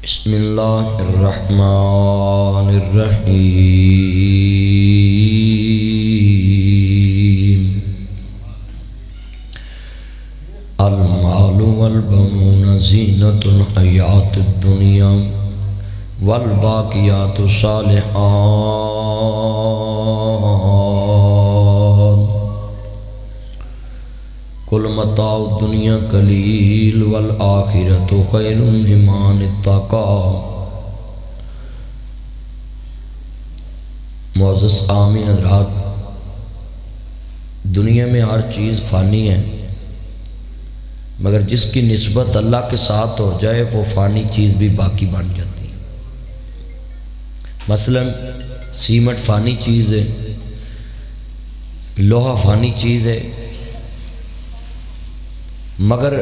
بسم اللہ الرحمن الرحیم المال والبنون زینۃ الحیات الدنیا والباقیات الصالحات کل متاع الدنیا قلیل والآخرۃ خیر لمن اتقی۔ معزز آمین حضرات، دنیا میں ہر چیز فانی ہے، مگر جس کی نسبت اللہ کے ساتھ ہو جائے وہ فانی چیز بھی باقی بن جاتی ہے۔ مثلا سیمنٹ فانی چیز ہے، لوہا فانی چیز ہے، مگر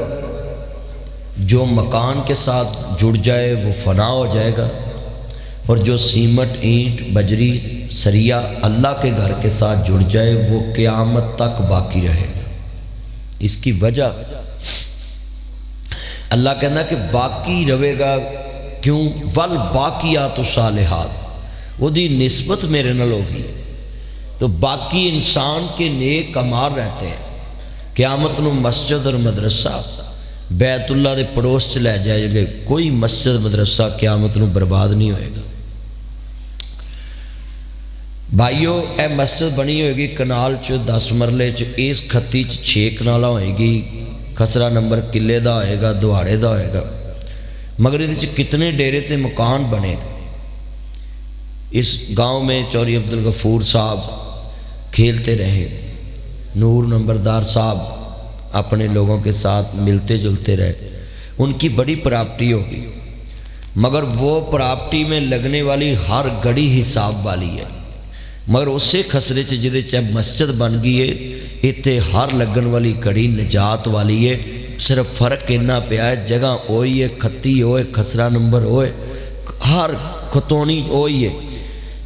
جو مکان کے ساتھ جڑ جائے وہ فنا ہو جائے گا، اور جو سیمنٹ اینٹ بجری سریا اللہ کے گھر کے ساتھ جڑ جائے وہ قیامت تک باقی رہے گا۔ اس کی وجہ اللہ کہنا کہ باقی رہے گا، کیوں؟ والباقیات الصالحات، وہ دی نسبت میرے نال ہوگی تو باقی انسان کے نیک اعمال رہتے ہیں۔ قیامت نو مسجد اور مدرسہ بیت اللہ دے پڑوس چ لے جائے گے، کوئی مسجد مدرسہ قیامت نو برباد نہیں ہوئے گا۔ بھائیو، اے مسجد بنی ہوئے گی کنال چ 10 مرلے چ، اس کھتی چ 6 کنالہ ہوئے گی، خسرہ نمبر قلعے دا ہوئے گا، دوہاڑے دا ہوئے گا، مگر یہ کتنے ڈیرے تے مکان بنے۔ اس گاؤں میں چوری عبدالغفور صاحب کھیلتے رہے، نور نمبردار صاحب اپنے لوگوں کے ساتھ ملتے جلتے رہے، ان کی بڑی پراپرٹی ہوگی، مگر وہ پراپرٹی میں لگنے والی ہر گھڑی حساب والی ہے، مگر اسے خسرے چ جدے چاہے مسجد بن گئی ہے، اتنے ہر لگن والی گھڑی نجات والی ہے۔ صرف فرق اتنا پیا ہے، جگہ ہوئی ہے، کھتی ہوئے، خسرہ نمبر ہوئے، ہر کھتونی ہوئی ہے،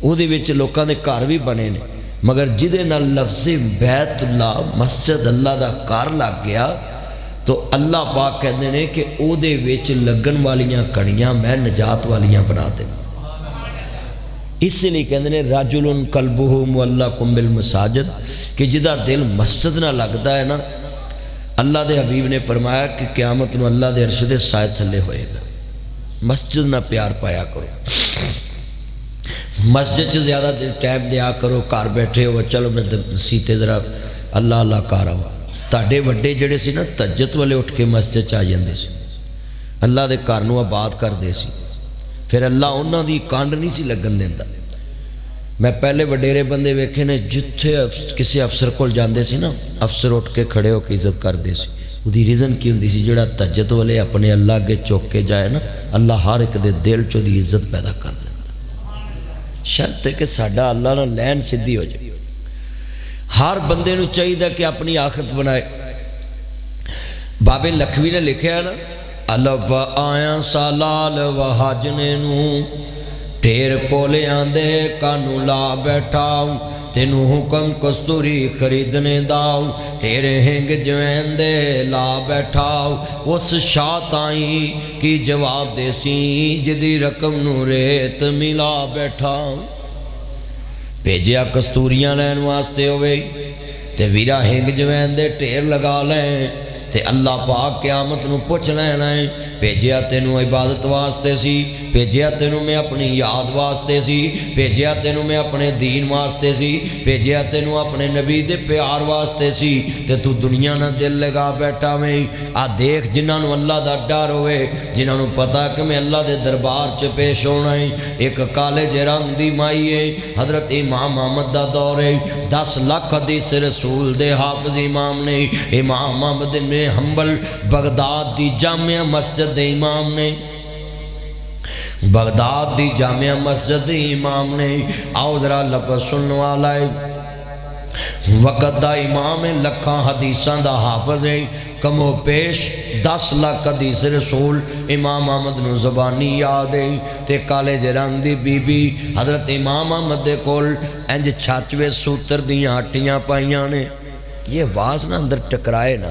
وہ لوکاں دے گھر بھی بنے نے، مگر جدے نال لفظ بیت اللہ مسجد اللہ دا گھر لگ گیا تو اللہ پاک کہتے ہیں کہ او دے وچ لگن والیاں کڑیاں میں نجات والیاں بنا دیں۔ اس لیے کہتے ہیں رجل قلبہ معلق بالمساجد، کہ جدا دل مسجد نہ لگتا ہے نا، اللہ دے حبیب نے فرمایا کہ قیامت نو اللہ دے عرش دے سائے تھلے ہوئے گا۔ مسجد نہ پیار پایا کرو، مسجد چ زیادہ ٹائم دیا کرو، گھر بیٹھے ہو چلو میں سیتے ذرا اللہ اللہ کر آؤ۔ تاڈے وڈے جڑے سی نا تہجد والے اٹھ کے مسجد چ آ جاندے سی، اللہ دے گھر نو آباد کردے سی، پھر اللہ انہاں دی کانڈ نہیں سی لگن دیندا۔ میں پہلے وڈیرے بندے ویکھے نے جتھے کسی افسر کول جاندے سی نا، افسر اٹھ کے کھڑے ہو کے عزت کردے سی۔ وہ ریزن کی ہوندی سی؟ جڑا تہجد والے اپنے اللہ اگے چوک کے جائے نا، اللہ ہر ایک دے دل چ دی عزت پیدا کر دے۔ شرط ہے کہ ساڈا اللہ نہ لین سدھی ہو جائے۔ ہر بندے نو چاہیے کہ اپنی آخرت بنائے۔ بابے لکھوی نے لکھیا نا، الف آیا سالال و حاجنے نو ٹھیر کولے آندے کانو لا بیٹھاؤ، تینو حکم کستوری خریدنے داؤ، تیرے ہنگ جوین دے لا بیٹھاؤ، اس شاہ تائیں کی جواب دے سی جدی رقم نو ریت ملا بیٹھاؤ۔ بھیجیا کستوریاں لین واسطے ہوئے تے ویرا ہنگ جوین دے ٹھیر لگا لیں تے اللہ پاک قیامت نو پوچھ لینا ہے، بھیجیا تینوں عبادت واسطے سی، بھیجیا تینوں میں اپنی یاد واسطے سی، بھیجیا تینوں میں اپنے دین واسطے سی، بھیجیا تینوں اپنے نبی دے پیار واسطے سی، تے تو دنیا نہ دل لگا بیٹھا میں۔ آ دیکھ جنہاں نو اللہ دا ڈر ہوئے، جنہاں نو پتہ کہ میں اللہ دے دربار چ پیش ہونا ہے، ایک کالج رنگ دی مائی ہے، حضرت امام محمد دا دور ہے، 10 لاکھ حدیث رسول دے حافظ امام نے، امام محمد بن حنبل بغداد دی جامعہ مسجد دے امام نے، بغداد دی جامعہ مسجد دے امام نے۔ آؤ ذرا لفظ سننے والا ہے، وقت دا امام ہے، لکھاں حدیثاں دا حافظ ہے، کم و پیش 10 لاکھ حدیث رسول امام محمد نو زبانی یاد ہے، تے کالج رنگ دی بی بی حضرت امام محمد دے کول انج 96 سوتر دیاں ہٹیاں پائیاں نے۔ یہ واز نہ اندر ٹکرائے نا،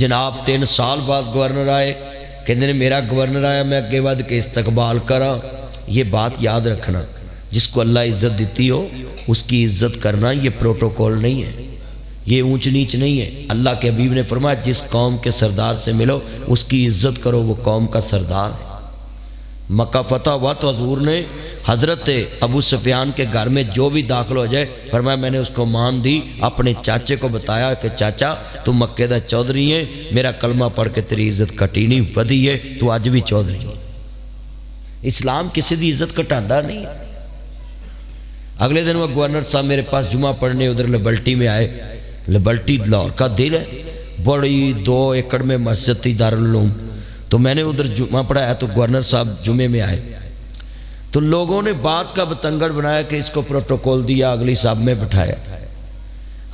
جناب 3 سال بعد گورنر آئے، کہتے ہیں میرا گورنر آیا میں اگے ود کے استقبال کراں۔ یہ بات یاد رکھنا، جس کو اللہ عزت دیتی ہو اس کی عزت کرنا یہ پروٹوکول نہیں ہے، یہ اونچ نیچ نہیں ہے۔ اللہ کے حبیب نے فرمایا جس قوم کے سردار سے ملو اس کی عزت کرو، وہ قوم کا سردار ہے۔ مکہ فتح ہوا تو حضور نے حضرت ابو سفیان کے گھر میں جو بھی داخل ہو جائے فرمایا میں نے اس کو مان دی، اپنے چاچے کو بتایا کہ چاچا تو مکے دا چودھری ہے، میرا کلمہ پڑھ کے تیری عزت کٹی نہیں ودی ہے، تو اج بھی چودھری ہے۔ اسلام کسی دی عزت کٹاندا نہیں ہے۔ اگلے دن وہ گورنر صاحب میرے پاس جمعہ پڑھنے ادھر لبلٹی میں آئے، لبلٹی لاہور کا دل ہے، بڑی 2 ایکڑ میں مسجد تھی دارالعلوم، تو میں نے ادھر جمعہ پڑھایا تو گورنر صاحب جمعے میں آئے، تو لوگوں نے بات کا بتنگڑ بنایا کہ اس کو پروٹوکول دیا، اگلی صاحب میں بٹھایا،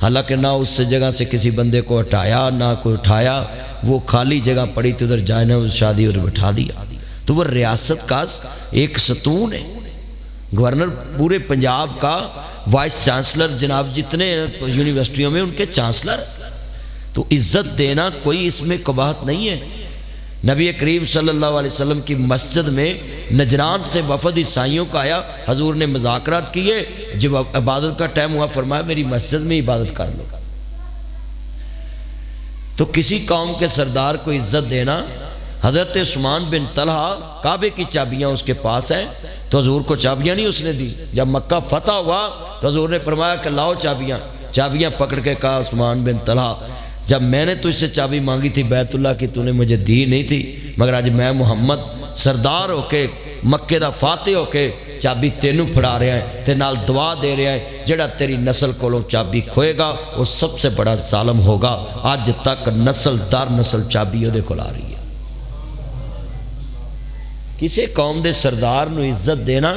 حالانکہ نہ اس سے جگہ سے کسی بندے کو ہٹایا نہ کوئی اٹھایا، وہ خالی جگہ پڑی تھی ادھر جائے نہ شادی ادھر بٹھا دیا۔ تو وہ ریاست کا ایک ستون ہے، گورنر پورے پنجاب کا وائس چانسلر، جناب جتنے یونیورسٹیوں میں ان کے چانسلر، تو عزت دینا کوئی اس میں قباحت نہیں ہے۔ نبی کریم صلی اللہ علیہ وسلم کی مسجد میں نجران سے وفد عیسائیوں کا آیا، حضور نے مذاکرات کیے، جب عبادت کا ٹائم ہوا فرمایا میری مسجد میں عبادت کر لو۔ تو کسی قوم کے سردار کو عزت دینا، حضرت عثمان بن طلحہ کعبے کی چابیاں اس کے پاس ہیں، تو حضور کو چابیاں نہیں اس نے دی، جب مکہ فتح ہوا تو حضور نے فرمایا کہ لاؤ چابیاں پکڑ کے کہا عثمان بن طلحہ جب میں نے تجھ سے چابی مانگی تھی بیت اللہ کی تو نے مجھے دی نہیں تھی، مگر آج میں محمد سردار ہو کے مکے دا فاتح ہو کے چابی تینوں پھڑا رہا ہے تے نال دعا دے رہا ہے، جڑا تیری نسل کولوں چابی کھوئے گا وہ سب سے بڑا ظالم ہوگا۔ آج تک نسل در نسل چابی دے کول آ رہی ہے۔ کسی قوم دے سردار نو عزت دینا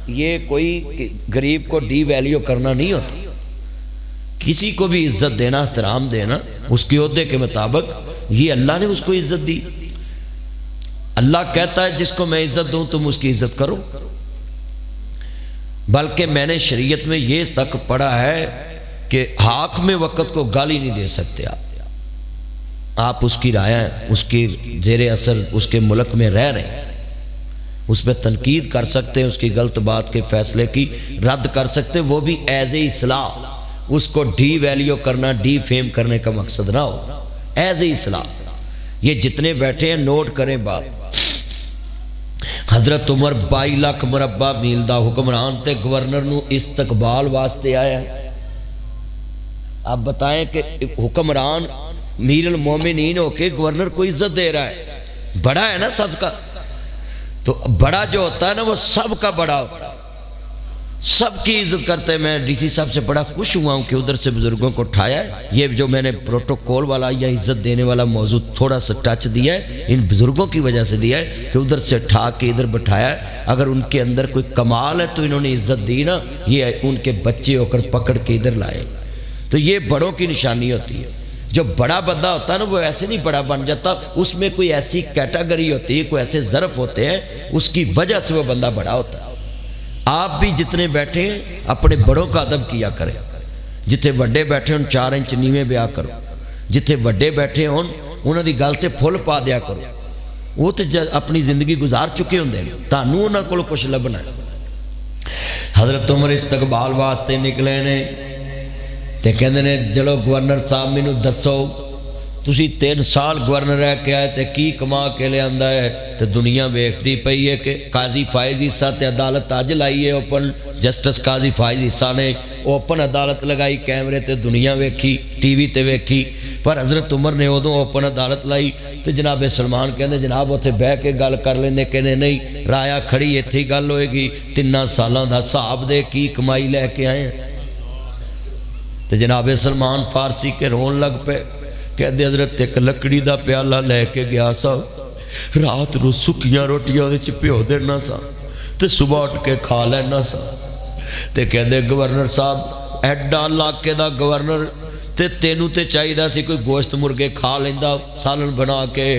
یہ کوئی غریب کو ڈی ویلیو کرنا نہیں ہوتا، کسی کو بھی عزت دینا، احترام دینا اس کے عہدے کے مطابق، یہ اللہ نے اس کو عزت دی۔ اللہ کہتا ہے جس کو میں عزت دوں تم اس کی عزت کرو، بلکہ میں نے شریعت میں یہ تک پڑھا ہے کہ حاکم وقت کو گالی نہیں دے سکتے آپ اس کی رائے ہیں، اس کی زیر اثر اس کے ملک میں رہ رہے ہیں، اس پہ تنقید کر سکتے ہیں، اس کی غلط بات کے فیصلے کی رد کر سکتے، وہ بھی ایز اے اصلاح، اس کو ڈی ویلیو کرنا، ڈی فیم کرنے کا مقصد نہ ہو، ایز اے اصلاح۔ یہ جتنے بیٹھے ہیں نوٹ کریں بات، حضرت عمر 22 لاکھ مربع میل دا حکمران تے گورنر نو استقبال واسطے آیا ہے۔ آپ بتائیں کہ حکمران میر المومنین ہو کے گورنر کو عزت دے رہا ہے، بڑا ہے نا سب کا، تو بڑا جو ہوتا ہے نا وہ سب کا بڑا ہوتا ہے، سب کی عزت کرتے ہیں۔ میں ڈی سی صاحب سے بڑا خوش ہوا ہوں کہ ادھر سے بزرگوں کو اٹھایا ہے، یہ جو میں نے پروٹوکول والا یا عزت دینے والا موضوع تھوڑا سا ٹچ دیا ہے ان بزرگوں کی وجہ سے دیا ہے کہ ادھر سے اٹھا کے ادھر بٹھایا ہے۔ اگر ان کے اندر کوئی کمال ہے تو انہوں نے عزت دی نا، یہ ان کے بچے ہو کر پکڑ کے ادھر لائے، تو یہ بڑوں کی نشانی ہوتی ہے۔ جو بڑا بندہ ہوتا ہے نا وہ ایسے نہیں بڑا بن جاتا، اس میں کوئی ایسی کیٹیگری ہوتی ہے، کوئی ایسے ظرف ہوتے ہیں، اس کی وجہ سے وہ بندہ بڑا ہوتا ہے۔ آپ بھی جتنے بیٹھے ہیں اپنے بڑوں کا ادب کیا کریں، جتنے وڈے بیٹھے ہیں 4 انچ نیویں بیا کرو، جتنے وڈے بیٹھے ہوں انہوں دی گل تے پھل پا دیا کرو، وہ تو اپنی زندگی گزار چکے ہوں، تانوں انہاں کولوں کچھ لبنا ہے۔ حضرت عمر استقبال واسطے نکلے نے تے کہندے نے چلو گورنر صاحب مینوں دسو تسی 3 سال گورنر رہ کے آئے تے کی کما کے لے آندا ہے، تے دنیا ویکھدی پئی ہے کہ قاضی فائز عیسیٰ تے عدالت اج لائی ہے اوپن، جسٹس قاضی فائز عیسیٰ نے اوپن عدالت لگائی، کیمرے تے دنیا ویکھی، ٹی وی تے ویکھی، پر حضرت عمر نے ادوں اوپن عدالت لائی تے جناب سلمان کہندے جناب اوتھے بہ کے گل کر لیندے، کہندے نہیں رایا کھڑی ایتھے گل ہوئے گی، 3 سالاں دا حساب دے کی کمائی لے کے آئے ہیں۔ تے جناب سلمان فارسی کے رون لگ پے، کہتے حضرت ایک لکڑی دا پیالہ لے کے گیا سا، رات نو سکیاں روٹیاں دے چپیو دینا سا تے صبح اٹھ کے کھا لینا سا، تے کہتے گورنر صاحب ایڈا علاقے دا گورنر تے تینوں تے چاہیے سی کوئی گوشت مرغے کھا لیندا سالن بنا کے،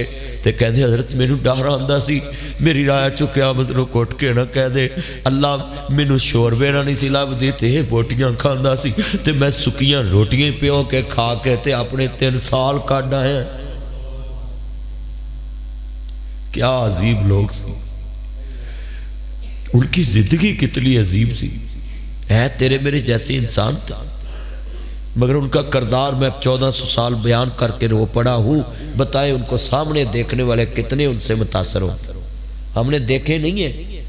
تے کہتے حضرت مینوں ڈر آندا سی میری رائے چکیا مطلب کٹ کے نہ کہہ دے اللہ مینوں شوربے نہ نہیں سی لبدی تے بوٹیاں کھاندا سی تے میں سکیاں روٹیاں پیو کے کھا کے تے اپنے 3 سال کڈ آئے۔ کیا عظیم لوگ سی، ان کی زندگی کتنی عظیم سی، ہے تیرے میرے جیسے انسان تھا، مگر ان کا کردار میں 1400 سال بیان کر کے رو پڑا ہوں. بتائیں ان کو سامنے دیکھنے والے کتنے ان سے متاثر ہو. ہم نے دیکھے نہیں ہیں،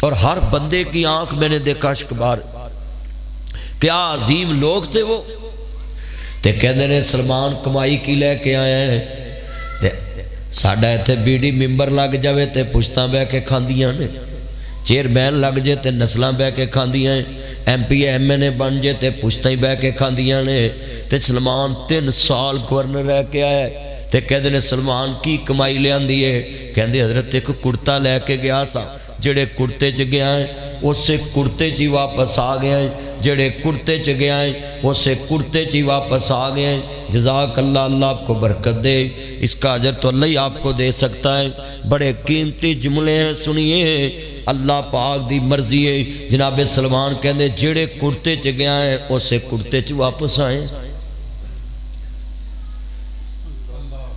اور ہر بندے کی آنکھ میں نے دیکھا اشکبار. کیا عظیم لوگ تھے وہ. تے کہتے ہیں سلمان کمائی کی لے کے آئے ہیں، ساڈا اتنے بیڑی ممبر لگ جاوے تے پشتاں بہ کے کھاندیاں نے، چیئرمین لگ جے تے نسلاں بہ کے کھاندیاں ہیں، ایم پی ایم این اے بن جے تے پشتاں ہی بہ کے کھاندیاں نے. تے سلمان 3 سال گورنر رہ کے آیا تے کہتے ہیں سلمان کی کمائی لے آندی ہے. کہندے حضرت ایک کرتا لے کے گیا سا، جڑے کرتے چ گیا ہے اسے کرتے چ ہی واپس آ گیا ہے، جڑے کرتے چ گیا ہے اسے کرتے چ ہی واپس آ گیا ہے. جزاک اللہ، اللہ آپ کو برکت دے، اس کا اجر تو اللہ ہی آپ کو دے سکتا ہے. بڑے قیمتی جملے ہیں، سنیے. اللہ پاک دی مرضی ہے. جناب سلمان کہندے جڑے کرتے چ گیا ہے اسے کرتے چ واپس آئے،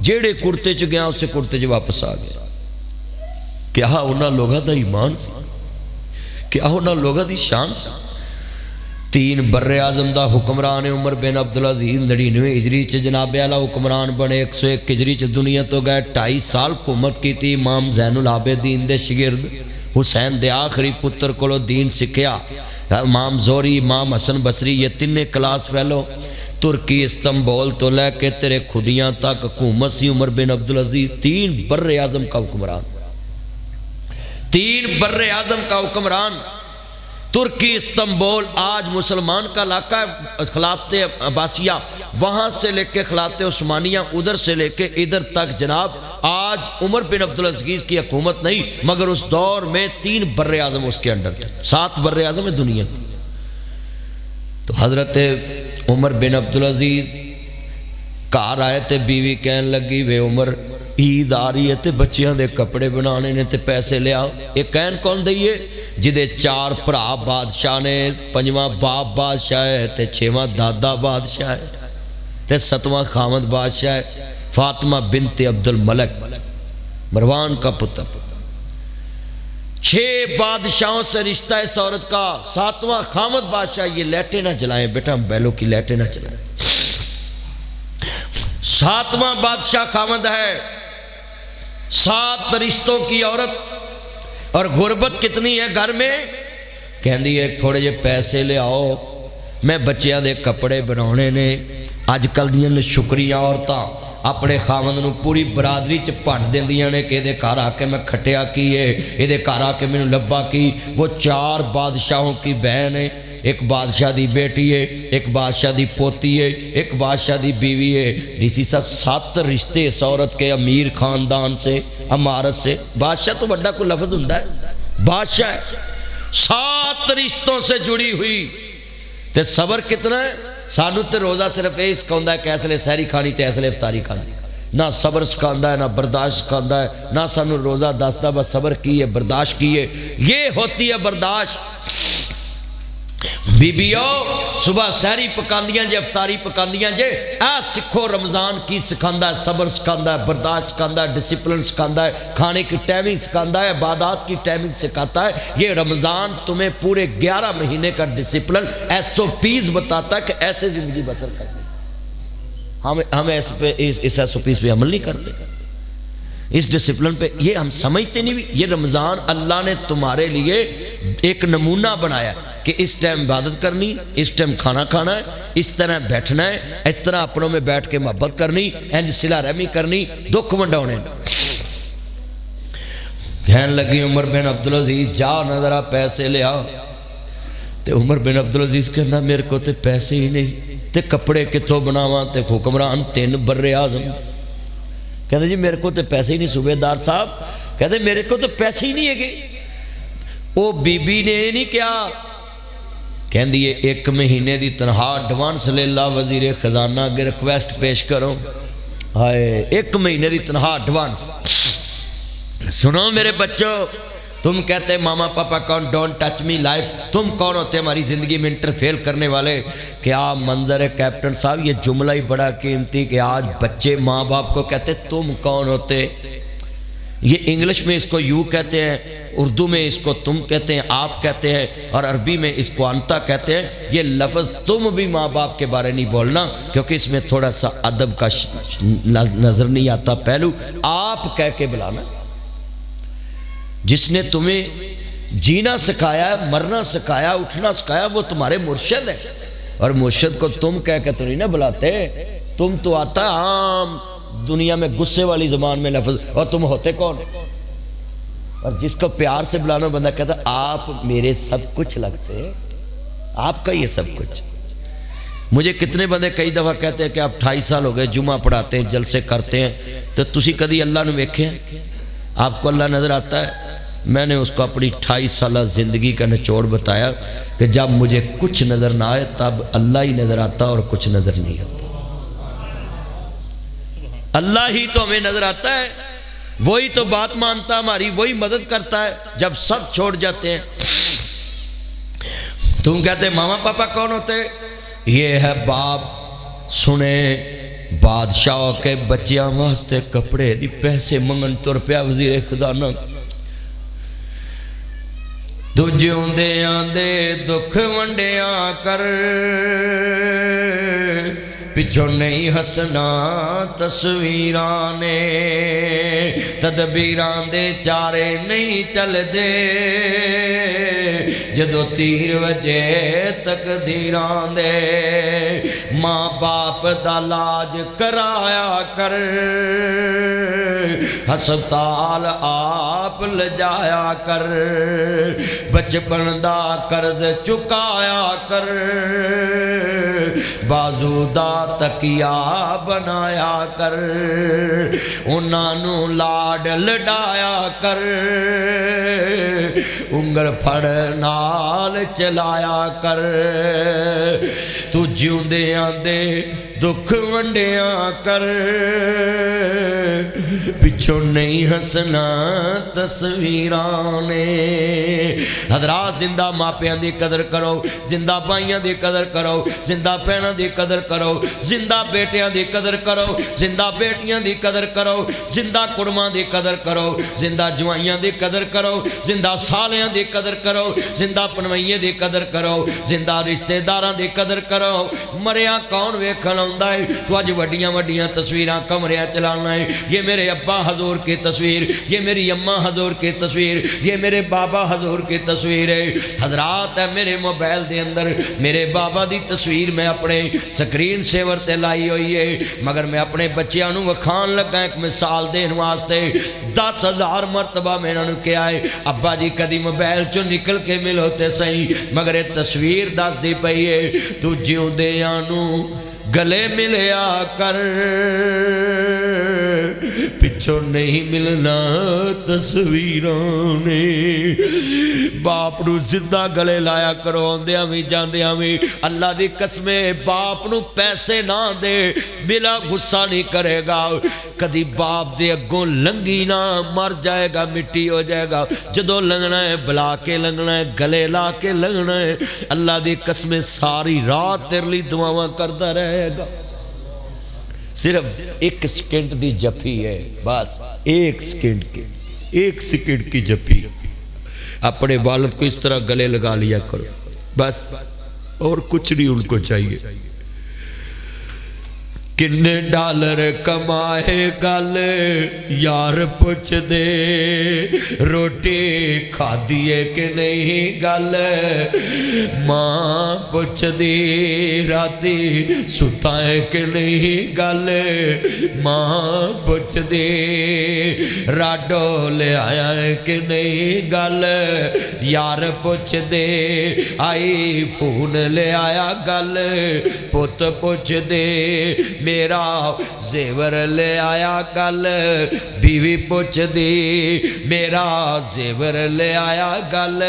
جڑے کرتے چ گیا اسے کرتے چ واپس آ گیا. کیا انہاں لوگاں دا ایمان سی، کیا انہاں لوگاں دی شان سی. 3 بر اعظم دا حکمران عمر بن عبدالعزیز 99 ہجری چ جناب اعلیٰ حکمران بنے، 101 ہجری چ دنیا تو گئے. 2.5 سال حکومت کی تھی. امام زین العابدین دے شگرد حسین دے آخری پتر کولو دین سکھیا. امام زوری، امام حسن بصری، یہ 3 کلاس فیلو. ترکی استنبول تو لے کے تیرے کھڈیاں تک حکومت سی عمر بن عبدالعزیز. 3 بر اعظم کا حکمران، 3 بر اعظم کا حکمران. ترکی استنبول آج مسلمان کا علاقہ ہے، خلافت عباسیہ وہاں سے لے کے خلافت عثمانیہ ادھر سے لے کے ادھر تک. جناب آج عمر بن عبدالعزیز کی حکومت نہیں، مگر اس دور میں 3 بر اعظم اس کے انڈر تھے. 7 بر اعظم ہے دنیا. تو حضرت عمر بن عبدالعزیز گھر آئے تے بیوی کہن لگی وے عمر عید آ رہی ہے تے بچیاں دے کپڑے بنانے نے تے پیسے لے آؤ. یہ کہن کون دئیے؟ جدے 4 بھرا بادشاہ نے، 5واں باپ بادشاہ ہے تے 6واں دادا بادشاہ ہے تے 7واں خامد بادشاہ ہے. فاطمہ بنت عبد الملک مروان کا پتر. 6 بادشاہوں سے رشتہ ہے اس عورت کا. 7واں خامد بادشاہ. یہ لیٹیں نہ جلائیں بیٹا، ہم بیلوں کی لیٹیں نہ جلائیں. 7واں بادشاہ خامد ہے. 7 رشتوں کی عورت، اور غربت کتنی ہے گھر میں. کہندی ہے تھوڑے جے پیسے لے آؤ، میں بچیاں دے کپڑے بنانے نے. اج کل دیاں نے شکریہ عورتاں اپنے خامد نو پوری برادری چ پٹ دیندیاں نے کہ دے گھر آ کے میں کھٹیا کی ہے، یہ دے گھر آ کے میں لبا کی. وہ 4 بادشاہوں کی بہن ہے. ایک بادشاہ دی بیٹی ہے، ایک بادشاہ دی پوتی ہے، ایک بادشاہ دی بیوی ہے. ڈیسی صاحب 7 رشتے اس عورت کے. امیر خاندان سے، امارت سے. بادشاہ تو بڑا کوئی لفظ ہوتا ہے، بادشاہ ہے. 7 رشتوں سے جڑی ہوئی. تے صبر کتنا ہے. سانو تے روزہ صرف یہ سکھاؤں ہے کہ اس لیے سحری کھانی تے اس لیے افطاری کھانی. نہ صبر سکھاؤں ہے، نہ برداشت سکھاؤں ہے. نہ سانو روزہ دستا بس صبر کی ہے، برداشت کی ہے. یہ ہوتی ہے برداشت. بیبیو صبح سحری پکاندیاں جے، افطاری پکاندیاں جے. اے سکھو رمضان کی سکھاندا ہے، صبر سکھاندا ہے، برداشت سکھاندا ہے، ڈسپلن سکھاندا ہے، کھانے کی ٹائمنگ سکھاندا ہے، عبادات کی ٹائمنگ سکھاتا ہے. یہ رمضان تمہیں پورے 11 مہینے کا ڈسپلن SOPs بتاتا ہے کہ ایسے زندگی بسر کریں. ہم اس SOPs پہ عمل نہیں کرتے، اس ڈسپلن پہ. یہ ہم سمجھتے نہیں بھی. یہ رمضان اللہ نے تمہارے لیے ایک نمونہ بنایا کہ اس ٹائم عبادت کرنی، اس ٹائم کھانا کھانا ہے، اس طرح بیٹھنا ہے، اس طرح اپنوں میں بیٹھ کے محبت کرنی، انج صلہ رحمی کرنی، دکھ ونڈاونے. کہنے لگی عمر بن عبدالعزیز جا نظرہ پیسے لے آ. تے عمر بن عبدالعزیز کہنا میرے کو تے پیسے ہی نہیں، تے کپڑے کتوں بناواں. تے حکمران 3 بر اعظم. کہتے جی میرے کو تو پیسے ہی نہیں. صوبیدار صاحب کہتے میرے کو تو پیسے ہی نہیں ہے. وہ بی بی نے نہیں کیا، کہندی ہے 1 مہینے دی تنخواہ ایڈوانس لے لا وزیر خزانہ اگے ریکویسٹ پیش کرو. ہائے 1 مہینے دی تنخواہ ایڈوانس. سنو میرے بچوں، تم کہتے ماما پاپا کون، ڈونٹ ٹچ می لائف. تم کون ہوتے ہماری زندگی میں انٹرفیئر کرنے والے؟ کیا منظر ہے کیپٹن صاحب. یہ جملہ ہی بڑا قیمتی کہ آج بچے ماں باپ کو کہتے تم کون ہوتے. یہ انگلش میں اس کو یو کہتے ہیں، اردو میں اس کو تم کہتے ہیں، آپ کہتے ہیں، اور عربی میں اس کو انتا کہتے ہیں۔ یہ لفظ تم بھی ماں باپ کے بارے نہیں بولنا، کیونکہ اس میں تھوڑا سا ادب کا نظر نہیں آتا پہلو۔ آپ کہہ کے بلانا۔ جس نے تمہیں جینا سکھایا، مرنا سکھایا، اٹھنا سکھایا، وہ تمہارے مرشد ہے، اور مرشد کو تم کہہ کے تو نہیں نہ بلاتے۔ تم تو آتا ہے عام دنیا میں غصے والی زبان میں لفظ، اور تم ہوتے کون؟ اور جس کو پیار سے بلانا بندہ کہتا آپ میرے سب کچھ لگتے، آپ کا یہ سب کچھ۔ مجھے کتنے بندے کئی دفعہ کہتے ہیں کہ آپ 28 سال ہو گئے جمعہ پڑھاتے ہیں، جلسے کرتے ہیں، تو تسی کدی اللہ نے ویکھے ہیں؟ آپ کو اللہ نظر آتا ہے؟ میں نے اس کو اپنی 28 سالہ زندگی کا نچوڑ بتایا کہ جب مجھے کچھ نظر نہ آئے تب اللہ ہی نظر آتا اور کچھ نظر نہیں آتا۔ اللہ ہی تو ہمیں نظر آتا ہے، وہی تو بات مانتا ہماری، وہی مدد کرتا ہے جب سب چھوڑ جاتے ہیں۔ تم کہتے ماما پاپا کون ہوتے؟ یہ ہے باپ۔ سنیں، بادشاہ کے بچیاں واسطے کپڑے دی پیسے منگن تر پیا وزیر خزانہ، دجیوں دے آندے دکھ ونڈیاں کر، پچھو نہیں ہسنا تصویران نے، تدبیران دے چارے نہیں چل دے، جدو تیر وجے تقدیران دے، ماں باپ دا لاج کرایا کر، ہسپتال آپ لجایا کر، بچپن دا قرض چکایا کر، بازو دا تکیا بنایا کر، انہاں لاڈ لڈایا کر، انگل پھڑ نال چلایا کر، تو جیوندے آندے دکھ ونڈیاں کر، پچھو نہیں ہسنا تصویران نے۔ حضرات زندہ ماپیاں دی قدر کرو، زندہ بھائیاں دی قدر کرو، زندہ بہناں دی قدر کرو، زندہ بیٹیاں دی قدر کرو، زندہ بیٹیاں دی قدر کرو، زندہ کڑماں دی قدر کرو، زندہ جوائیاں دی قدر کرو، زندہ سالیاں دی قدر کرو، زندہ پنوئیے دی قدر کرو، زندہ رشتہ داراں دی قدر کرو۔ مریا کون ویکھن آندا ہے؟ تو اج وڈیاں وڈیاں تصویراں کمریاں چلانا ہے۔ یہ میرے ابا حضور کی تصویر، یہ میری اماں حضور کی تصویر، یہ میرے بابا حضور کی تصویر ہے۔ حضرات ہے میرے موبائل دے اندر میرے بابا دی تصویر میں اپنے سکرین سیور تے لائی ہوئی ہے، مگر میں اپنے بچیاں نو وکھان لگا ایک مثال دین واسطے 10,000 مرتبہ میں انہوں نے کیا ہے ابا جی کدی موبائل چو نکل کے ملو تے صحیح، مگر یہ تصویر دس دی پئی ہے، تو جیوں دے آنو گلے ملیا کر، پچھو نہیں ملنا تصویروں نے۔ باپ نو زندہ گلے لایا کرو، آندیاں بھی جاندیاں بھی۔ اللہ دی قسمیں باپ نو پیسے نہ دے، بلا غصہ نہیں کرے گا، کدی باپ دے اگوں لنگی نہ، مر جائے گا مٹی ہو جائے گا، جدو لنگنا ہے بلا کے لنگنا ہے، گلے لا کے لنگنا ہے۔ اللہ دی قسمیں ساری رات تیرے لی دعاواں کرتا رہے گا، صرف 1 سیکنڈ دی جپی ہے، بس 1 سیکنڈ کی جپی۔ اپنے والد کو اس طرح گلے لگا لیا کرو، بس اور کچھ نہیں ان کو چاہیے۔ کنے ڈالر کمائے گل یار پوچھ دے، روٹی کھا دیے کہ نہیں گل ماں پوچھ دی، راتی ستا ہے کہ نہیں گل ماں پوچھ دی، راڈو لے آیا ہے کہ نہیں گل یار پوچھ دے، آئی فون لے آیا گل پت پوچھ دے، میرا زیور لے آیا گل بیوی پوچھ دی، میرا زیور لے آیا گل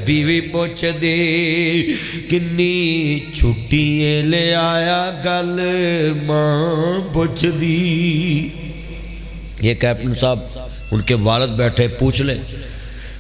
بیوی پوچھ دی، کنی چھٹیاں لے آیا گل ماں پوچھ دی۔ یہ کیپٹن صاحب ان کے والد بیٹھے، پوچھ لیں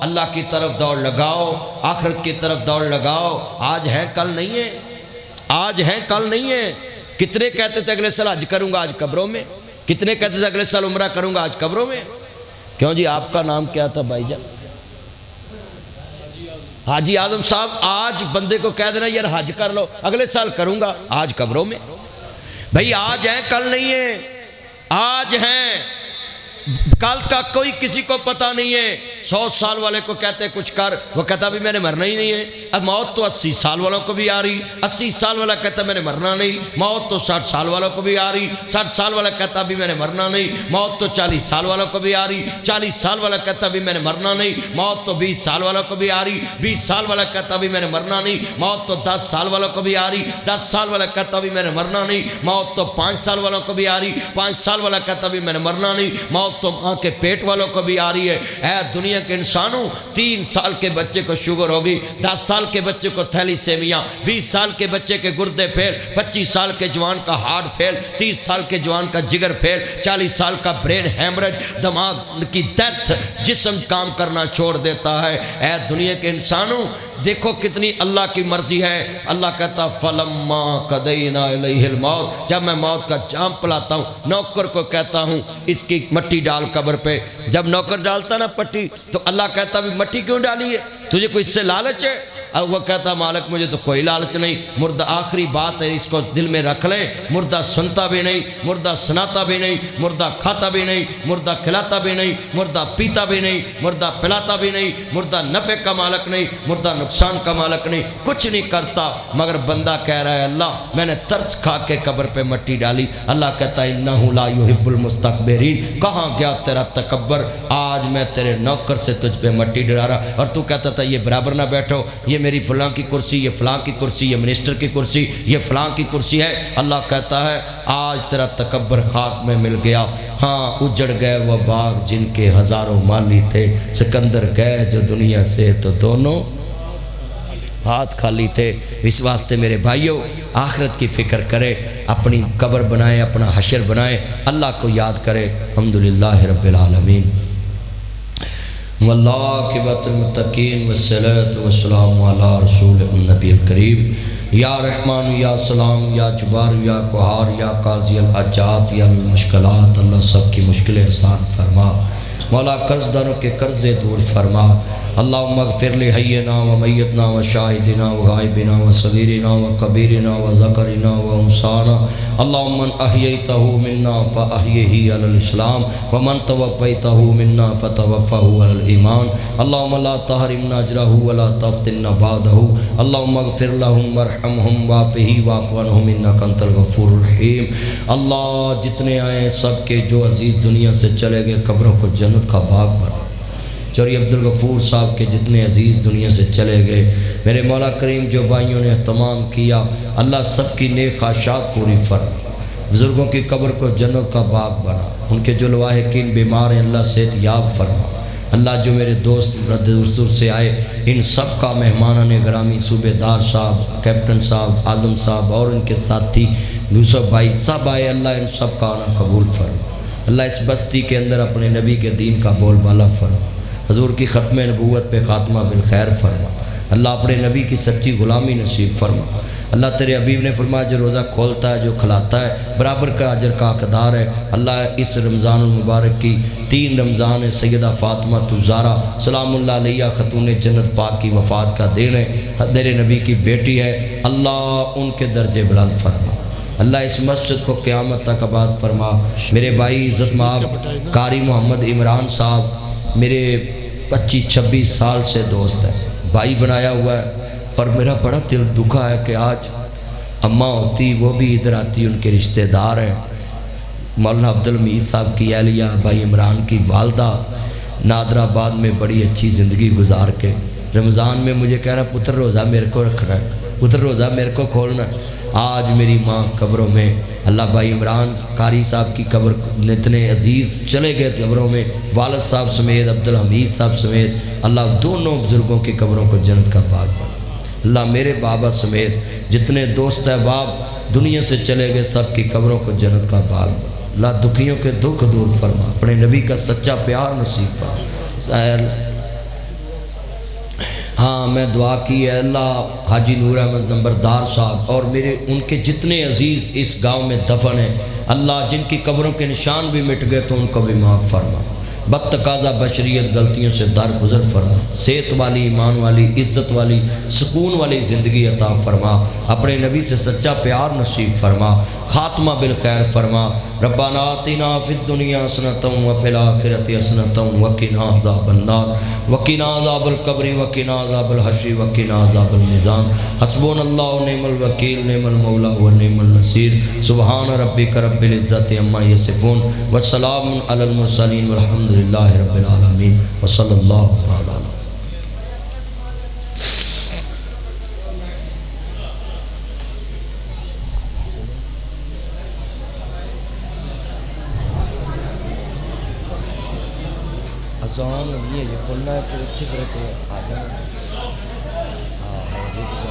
اللہ کی طرف دوڑ لگاؤ، آخرت کی طرف دوڑ لگاؤ۔ آج ہے کل نہیں ہے، آج ہے کل نہیں ہے۔ کتنے کہتے تھے اگلے سال حج کروں گا، آج قبروں میں۔ کتنے کہتے تھے اگلے سال عمرہ کروں گا، آج قبروں میں۔ کیوں جی آپ کا نام کیا تھا بھائی جان؟ حاجی اعظم صاحب۔ آج بندے کو کہہ دینا یار حج کر لو، اگلے سال کروں گا، آج قبروں میں۔ بھائی آج ہیں کل نہیں ہے، آج ہیں، کل کا کوئی کسی کو پتہ نہیں ہے۔ 100 سال والے کو کہتے کچھ کر، وہ کہتا بھی میں نے مرنا ہی نہیں ہے۔ اب موت تو 80 سال والوں کو بھی آ رہی، 80 سال والا کہتا میں نے مرنا نہیں۔ موت تو 60 سال والوں کو بھی آ رہی، 60 سال والا کہتا بھی میں نے مرنا نہیں۔ موت تو 40 سال والوں کو بھی آ رہی، 40 سال والا کہتا بھی میں نے مرنا نہیں۔ موت تو 20 سال والوں کو بھی آ رہی، 20 سال والا کہتا بھی میں نے مرنا نہیں۔ موت تو 10 سال والوں کو بھی آ رہی، 10 سال والا کہتا بھی میں نے مرنا نہیں۔ موت تو 5 سال والوں کو بھی آ رہی، 5 سال والا کہتا بھی میں نے مرنا نہیں۔ موت تو ماں کے پیٹ والوں کو بھی آ رہی ہے۔ اے دنیا کے انسانوں، 3 سال کے بچے کو شوگر ہوگی، 10 سال کے بچے کو تھیلی سیمیا، 20 سال کے بچے کے گردے پھیل، 25 سال کے جوان کا ہارٹ پھیل، 30 سال کے جوان کا جگر پھیل، 40 سال کا برین ہیمرج، دماغ کی ڈیتھ، جسم کام کرنا چھوڑ دیتا ہے۔ اے دنیا کے انسانوں، دیکھو کتنی اللہ کی مرضی ہے۔ اللہ کہتا فلما قضینا الیہ الموت، جب میں موت کا جام پلاتا ہوں، نوکر کو کہتا ہوں اس کی مٹی ڈال قبر پہ۔ جب نوکر ڈالتا نا پٹی تو اللہ کہتا بھی مٹی کیوں ڈالی ہے، تجھے کوئی اس سے لالچ ہے؟ اب وہ کہتا مالک مجھے تو کوئی لالچ نہیں، مردہ آخری بات ہے، اس کو دل میں رکھ لیں۔ مردہ سنتا بھی نہیں، مردہ سناتا بھی نہیں، مردہ کھاتا بھی نہیں، مردہ کھلاتا بھی نہیں، مردہ پیتا بھی نہیں، مردہ پلاتا بھی نہیں، مردہ نفع کا مالک نہیں، مردہ نقصان کا مالک نہیں، کچھ نہیں کرتا۔ مگر بندہ کہہ رہا ہے اللہ میں نے ترس کھا کے قبر پہ مٹی ڈالی۔ اللہ کہتا ہے انہ لا یحب المستکبرین، کہاں گیا تیرا تکبر؟ آج میں تیرے نوکر سے تجھ پہ مٹی ڈلا رہا، اور تو کہتا تھا یہ برابر نہ بیٹھو، یہ میری فلاں کی کرسی، یہ فلاں کی کرسی، یہ منسٹر کی کرسی، یہ فلاں کی کرسی ہے۔ اللہ کہتا ہے آج تیرا تکبر خاک میں مل گیا۔ ہاں اجڑ گئے وہ باغ جن کے ہزاروں مالی تھے، سکندر گئے جو دنیا سے تو دونوں ہاتھ خالی تھے۔ اس واسطے میرے بھائیوں آخرت کی فکر کرے، اپنی قبر بنائے، اپنا حشر بنائے، اللہ کو یاد کرے۔ الحمدللہ رب العالمین، والعاقبۃ للمتقین، والصلاۃ والسلام علی رسول النبی الکریم۔ یا رحمان یا سلام یا جبار یا قہار یا قاضی الحاجات یا المشکلات، اللہ سب کی مشکلیں آسان فرما، مولا قرض داروں کے قرضے دور فرما۔ اللہم اغفر لحینا و میتنا و شاہدنا و غائبنا و صغیرنا و کبیرنا و ذکرنا و انسانا۔ اللہم من احییتہ منا فاحیہی علی الاسلام ومن توفیتہ منا فتوفہ علی الایمان۔ اللہم لا تحرمنا اجرہ ولا تفتنا بعدہ۔ اللہم اغفر لہم وارحمہم وعافہی واعف عنہم انک انت الغفور الرحیم۔ اللہ جتنے آئے سب کے جو عزیز دنیا سے چلے گئے قبروں کو جنت کا باغ بنا۔ چوری عبدالغفور صاحب کے جتنے عزیز دنیا سے چلے گئے، میرے مولا کریم جو بھائیوں نے اہتمام کیا، اللہ سب کی نیک خواہشات پوری فرما۔ بزرگوں کی قبر کو جنت کا باغ بنا، ان کے جو لواحقین بیمار ہیں اللہ صحت یاب فرما۔ اللہ جو میرے دوست دور دور سے آئے ان سب کا مہمانان گرامی، صوبے دار صاحب، کیپٹن صاحب، اعظم صاحب اور ان کے ساتھی یوسف بھائی سب آئے، اللہ ان سب کا آنا قبول فرما۔ اللہ اس بستی کے اندر اپنے نبی کے دین کا بول بالا فرما، حضور کی ختم نبوت پہ خاتمہ بالخیر فرما۔ اللہ اپنے نبی کی سچی غلامی نصیب فرما۔ اللہ تیرے حبیب نے فرمایا جو روزہ کھولتا ہے، جو کھلاتا ہے، برابر کا اجر کا حقدار ہے۔ اللہ اس رمضان المبارک کی 3 رمضان سیدہ فاطمہ الزہرا سلام اللہ علیہ خاتون جنت پاک کی وفات کا دن ہے، تیرے نبی کی بیٹی ہے، اللہ ان کے درجے بلند فرما۔ اللہ اس مسجد کو قیامت تک آباد فرما۔ میرے بھائی عزت مآب قاری محمد عمران صاحب میرے 25-26 سال سے دوست ہے، بھائی بنایا ہوا ہے، اور میرا بڑا دل دکھا ہے کہ آج اماں ہوتی وہ بھی ادھر آتی، ان کے رشتہ دار ہیں۔ مولانا عبدالحمید صاحب کی اہلیہ بھائی عمران کی والدہ نادر آباد میں بڑی اچھی زندگی گزار کے رمضان میں مجھے کہہ رہا پتر روزہ میرے کو رکھنا ہے، پتر روزہ میرے کو کھولنا ہے۔ آج میری ماں قبروں میں، اللہ بھائی عمران قاری صاحب کی قبر اتنے عزیز چلے گئے قبروں میں، والد صاحب سمیت عبدالحمید صاحب سمیت، اللہ دونوں بزرگوں کی قبروں کو جنت کا باغ بنا۔ اللہ میرے بابا سمیت جتنے دوست احباب دنیا سے چلے گئے سب کی قبروں کو جنت کا باغ بنا۔ اللہ دکھیوں کے دکھ دور فرما، اپنے نبی کا سچا پیار نصیب فرما۔ ہاں میں دعا کی ہے اللہ حاجی نور احمد نمبردار صاحب اور میرے ان کے جتنے عزیز اس گاؤں میں دفن ہیں، اللہ جن کی قبروں کے نشان بھی مٹ گئے تو ان کو بھی معاف فرما، بد تقاضا بشریت غلطیوں سے درگزر فرما، صحت والی، ایمان والی، عزت والی، سکون والی زندگی عطا فرما، اپنے نبی سے سچا پیار نصیب فرما، خاتمہ بالخیر فرما۔ ربنا آتنا فی الدنیا حسنۃ وفی الآخرۃ حسنۃ وقنا عذاب النار وقنا عذاب القبر وقنا عذاب الحشر وقنا عذاب المیزان۔ حسبنا اللہ ونعم الوکیل، نعم المولا ونعم النصیر۔ سبحان ربک رب العزۃ عما یصفون وسلام علی المرسلین والحمد للہ رب العالمین وصلی اللہ تعالی علیہ۔ اذان یہ پڑھنا ہے تو اچھی طرح آ جائیں۔